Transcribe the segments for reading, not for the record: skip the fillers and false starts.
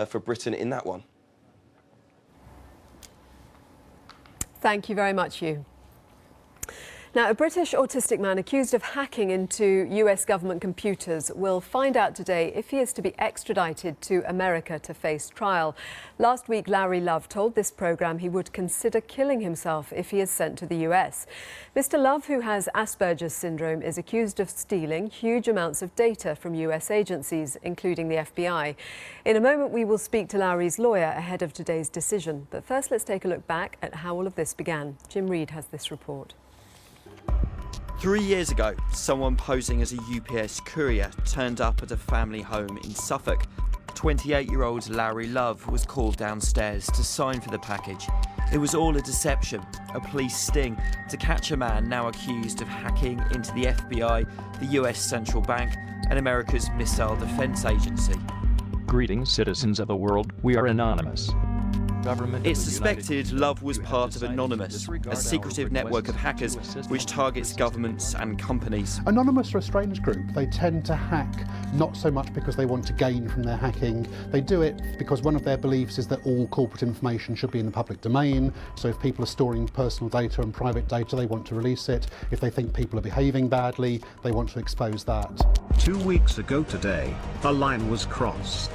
for Britain in that one. Thank you very much, Hugh. Now, a British autistic man accused of hacking into US government computers will find out today if he is to be extradited to America to face trial. Last week, Lauri Love told this programme he would consider killing himself if he is sent to the US. Mr. Love, who has Asperger's syndrome, is accused of stealing huge amounts of data from US agencies, including the FBI. In a moment, we will speak to Lauri's lawyer ahead of today's decision. But first, let's take a look back at how all of this began. Jim Reid has this report. 3 years ago, someone posing as a UPS courier turned up at a family home in Suffolk. 28-year-old Lauri Love was called downstairs to sign for the package. It was all a deception, a police sting to catch a man now accused of hacking into the FBI, the US Central Bank, and America's Missile Defense Agency. Greetings, citizens of the world. We are anonymous. It's suspected Love was part of Anonymous, a secretive network of hackers which targets governments and companies. Anonymous are a strange group. They tend to hack not so much because they want to gain from their hacking. They do it because one of their beliefs is that all corporate information should be in the public domain. So if people are storing personal data and private data, they want to release it. If they think people are behaving badly, they want to expose that. 2 weeks ago today, a line was crossed.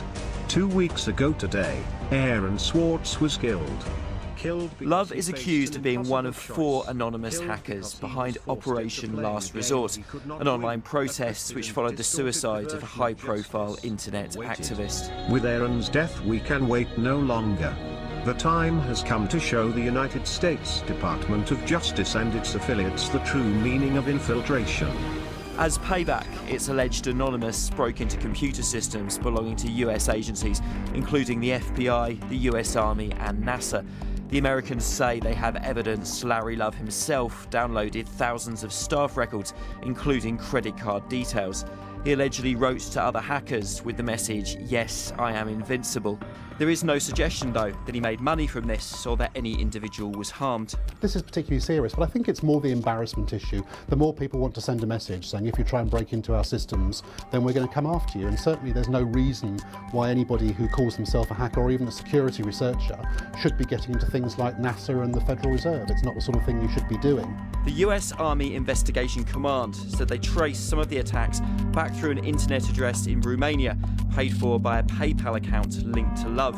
2 weeks ago today, Aaron Swartz was killed. Love is accused of being one of 4 anonymous hackers behind Operation Last Resort, an online protest which followed the suicide of a high-profile internet activist. With Aaron's death, we can wait no longer. The time has come to show the United States Department of Justice and its affiliates the true meaning of infiltration. As payback, it's alleged Anonymous broke into computer systems belonging to US agencies, including the FBI, the US Army and NASA. The Americans say they have evidence Lauri Love himself downloaded thousands of staff records, including credit card details. He allegedly wrote to other hackers with the message, "Yes, I am invincible." There is no suggestion, though, that he made money from this or that any individual was harmed. This is particularly serious, but I think it's more the embarrassment issue. The more people want to send a message saying if you try and break into our systems, then we're going to come after you. And certainly there's no reason why anybody who calls themselves a hacker or even a security researcher should be getting into things like NASA and the Federal Reserve. It's not the sort of thing you should be doing. The US Army Investigation Command said they traced some of the attacks back through an internet address in Romania, paid for by a PayPal account linked to Love.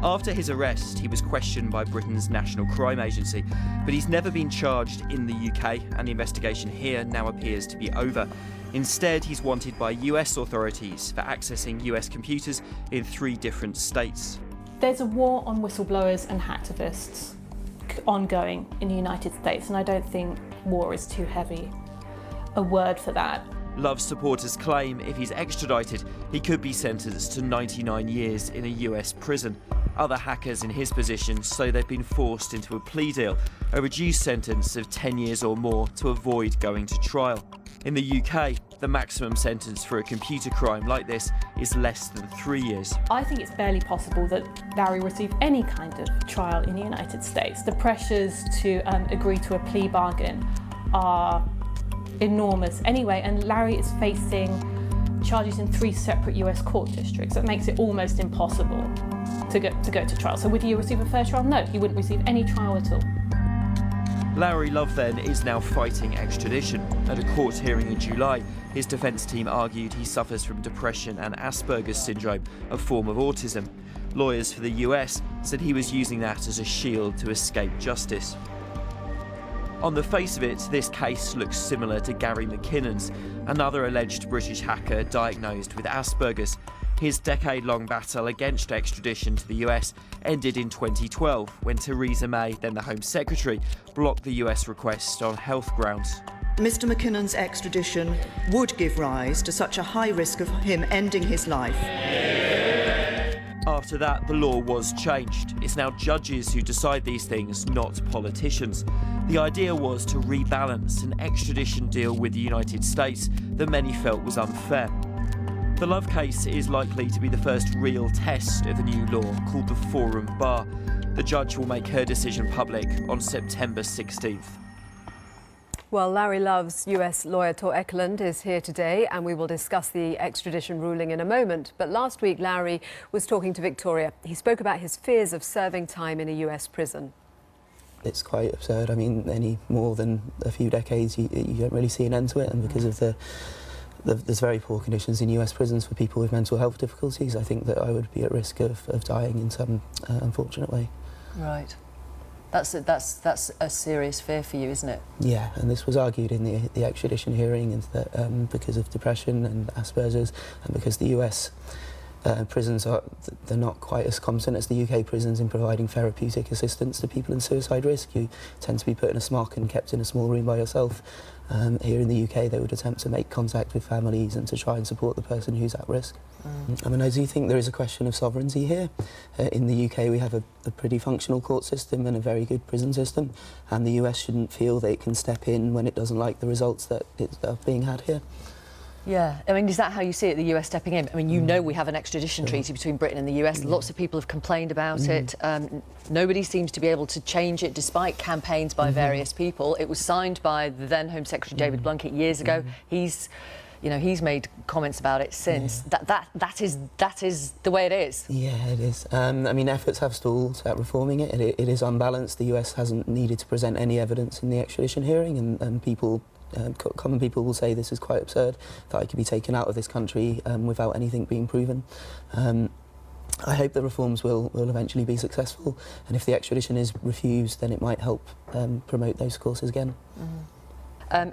After his arrest, he was questioned by Britain's National Crime Agency, but he's never been charged in the UK, and the investigation here now appears to be over. Instead, he's wanted by US authorities for accessing US computers in 3 different states. There's a war on whistleblowers and hacktivists ongoing in the United States, and I don't think war is too heavy a word for that. Love's supporters claim if he's extradited, he could be sentenced to 99 years in a US prison. Other hackers in his position say they've been forced into a plea deal, a reduced sentence of 10 years or more to avoid going to trial. In the UK, the maximum sentence for a computer crime like this is less than 3 years. I think it's barely possible that Lauri receive any kind of trial in the United States. The pressures to agree to a plea bargain are enormous anyway, and Lauri is facing charges in 3 separate US court districts. That makes it almost impossible to go to trial. So would he receive a fair trial? No, he wouldn't receive any trial at all. Lauri Love then is now fighting extradition. At a court hearing in July, his defence team argued he suffers from depression and Asperger's syndrome, a form of autism. Lawyers for the US said he was using that as a shield to escape justice. On the face of it, this case looks similar to Gary McKinnon's, another alleged British hacker diagnosed with Asperger's. His decade-long battle against extradition to the US ended in 2012 when Theresa May, then the Home Secretary, blocked the US request on health grounds. Mr McKinnon's extradition would give rise to such a high risk of him ending his life. After that, the law was changed. It's now judges who decide these things, not politicians. The idea was to rebalance an extradition deal with the United States that many felt was unfair. The Love case is likely to be the first real test of the new law called the Forum Bar. The judge will make her decision public on September 16th. Well, Lauri Love's US lawyer Tor Ekeland is here today, and we will discuss the extradition ruling in a moment. But last week, Lauri was talking to Victoria. He spoke about his fears of serving time in a US prison. It's quite absurd. I mean, any more than a few decades, you don't really see an end to it, and because of there's very poor conditions in US prisons for people with mental health difficulties, I think that I would be at risk of dying in some unfortunate way. Right. That's a serious fear for you, isn't it? Yeah, and this was argued in the extradition hearing, and that because of depression and Asperger's, and because the US prisons they're not quite as competent as the UK prisons in providing therapeutic assistance to people in suicide risk. You tend to be put in a smock and kept in a small room by yourself. Here in the UK, they would attempt to make contact with families and to try and support the person who's at risk. I mean, I do think there is a question of sovereignty here. In the UK, we have a pretty functional court system and a very good prison system, and the US shouldn't feel that it can step in when it doesn't like the results that are being had here. Yeah, I mean, is that how you see it, the US stepping in? I mean, you know we have an extradition treaty between Britain and the US. Lots of people have complained about it. Nobody seems to be able to change it, despite campaigns by various people. It was signed by the then Home Secretary David Blunkett years ago. He's made comments about it since. That is the way it is. Yeah, it is. I mean, efforts have stalled at reforming it. It is unbalanced. The US hasn't needed to present any evidence in the extradition hearing, and people. Common people will say this is quite absurd, that I could be taken out of this country without anything being proven. I hope the reforms will eventually be successful, and if the extradition is refused, then it might help promote those courses again.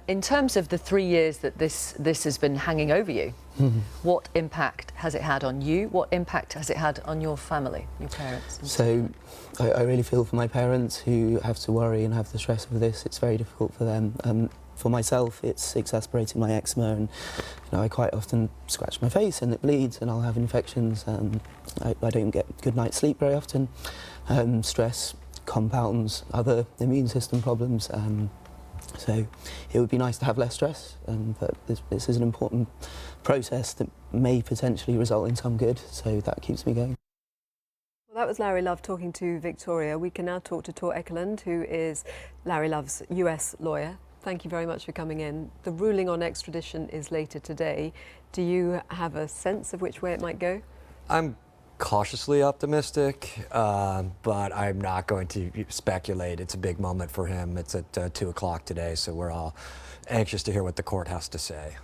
In terms of the 3 years that this has been hanging over you, what impact has it had on you? What impact has it had on your family, your parents? So I really feel for my parents who have to worry and have the stress of this. It's very difficult for them. For myself, it's exacerbating my eczema, and I quite often scratch my face and it bleeds, and I'll have infections. I don't get good night's sleep very often. Stress compounds other immune system problems. So it would be nice to have less stress, but this is an important process that may potentially result in some good, so that keeps me going. Well, that was Lauri Love talking to Victoria. We can now talk to Tor Ekeland, who is Lauri Love's US lawyer. Thank you very much for coming in. The ruling on extradition is later today. Do you have a sense of which way it might go? I'm cautiously optimistic, but I'm not going to speculate. It's a big moment for him. It's at 2 o'clock today, so we're all anxious to hear what the court has to say.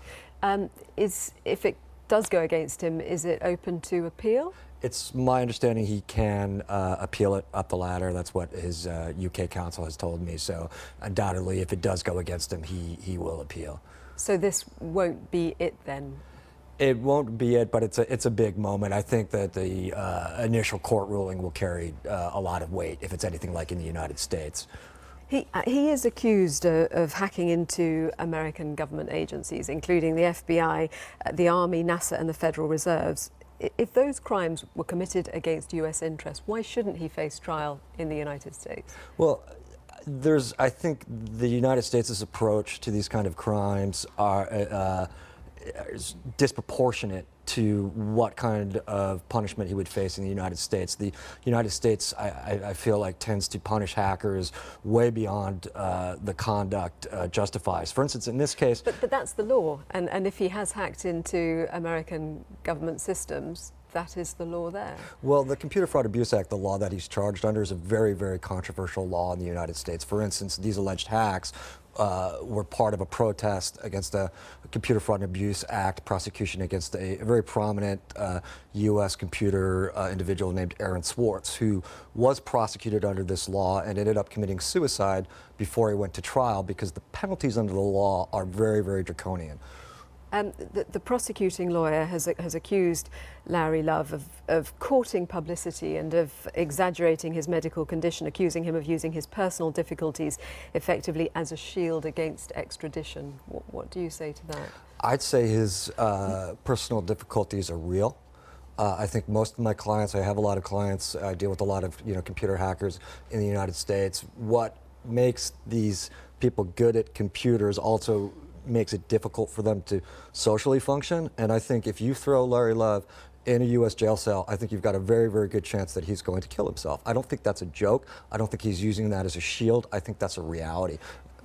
If it does go against him, is it open to appeal? It's my understanding he can appeal it up the ladder. That's what his UK counsel has told me. So undoubtedly, if it does go against him, he will appeal. So this won't be it then? It won't be it, but it's a big moment. I think that the initial court ruling will carry a lot of weight if it's anything like in the United States. He is accused of hacking into American government agencies, including the FBI, the Army, NASA and the Federal Reserves. If those crimes were committed against US interests, why shouldn't he face trial in the United States? Well, I think the United States' approach to these kind of crimes is disproportionate to what kind of punishment he would face in the United States. The United States, I feel like, tends to punish hackers way beyond the conduct justifies. For instance, in this case... But that's the law, and if he has hacked into American government systems, that is the law there. Well, the Computer Fraud Abuse Act, the law that he's charged under, is a very, very controversial law in the United States. For instance, these alleged hacks were part of a protest against the Computer Fraud and Abuse Act prosecution against a very prominent U.S. computer individual named Aaron Swartz, who was prosecuted under this law and ended up committing suicide before he went to trial because the penalties under the law are very, very draconian. The prosecuting lawyer has accused Lauri Love of courting publicity and of exaggerating his medical condition, accusing him of using his personal difficulties effectively as a shield against extradition. What do you say to that? I'd say his personal difficulties are real. I think most of my clients, I have a lot of clients, I deal with a lot of computer hackers in the United States. What makes these people good at computers also makes it difficult for them to socially function. And I think if you throw Lauri Love in a U.S. jail cell, I think you've got a very, very good chance that he's going to kill himself. I don't think that's a joke. I don't think he's using that as a shield. I think that's a reality.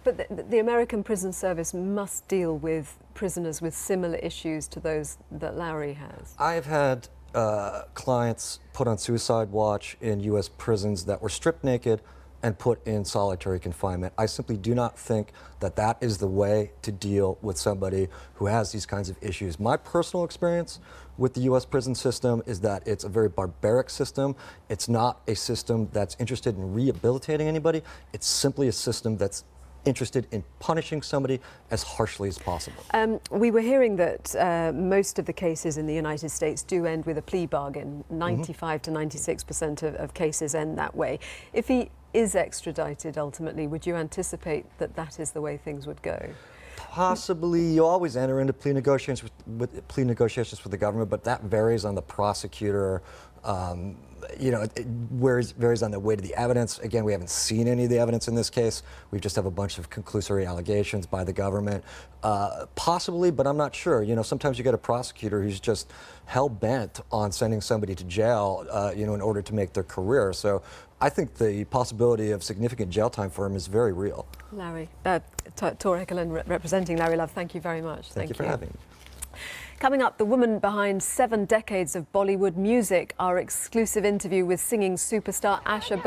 But the American prison service must deal with prisoners with similar issues to those that Lauri has. I've had clients put on suicide watch in U.S. prisons that were stripped naked and put in solitary confinement. I simply do not think that that is the way to deal with somebody who has these kinds of issues. My personal experience with the U.S. prison system is that it's a very barbaric system. It's not a system that's interested in rehabilitating anybody. It's simply a system that's interested in punishing somebody as harshly as possible. We were hearing that most of the cases in the United States do end with a plea bargain. 95 to 96% of cases end that way. If he is extradited ultimately, would you anticipate that that is the way things would go? Possibly. You always enter into plea negotiations with the government, but that varies on the prosecutor. You know, it varies on the weight of the evidence. Again, we haven't seen any of the evidence in this case. We just have a bunch of conclusory allegations by the government. Possibly, but I'm not sure. You know, sometimes you get a prosecutor who's just hell-bent on sending somebody to jail, you know, in order to make their career. So I think the possibility of significant jail time for him is very real. Lauri, Tor Ekeland representing Lauri Love, thank you very much. Thank you for having me. Coming up, the woman behind 7 decades of Bollywood music, our exclusive interview with singing superstar Asha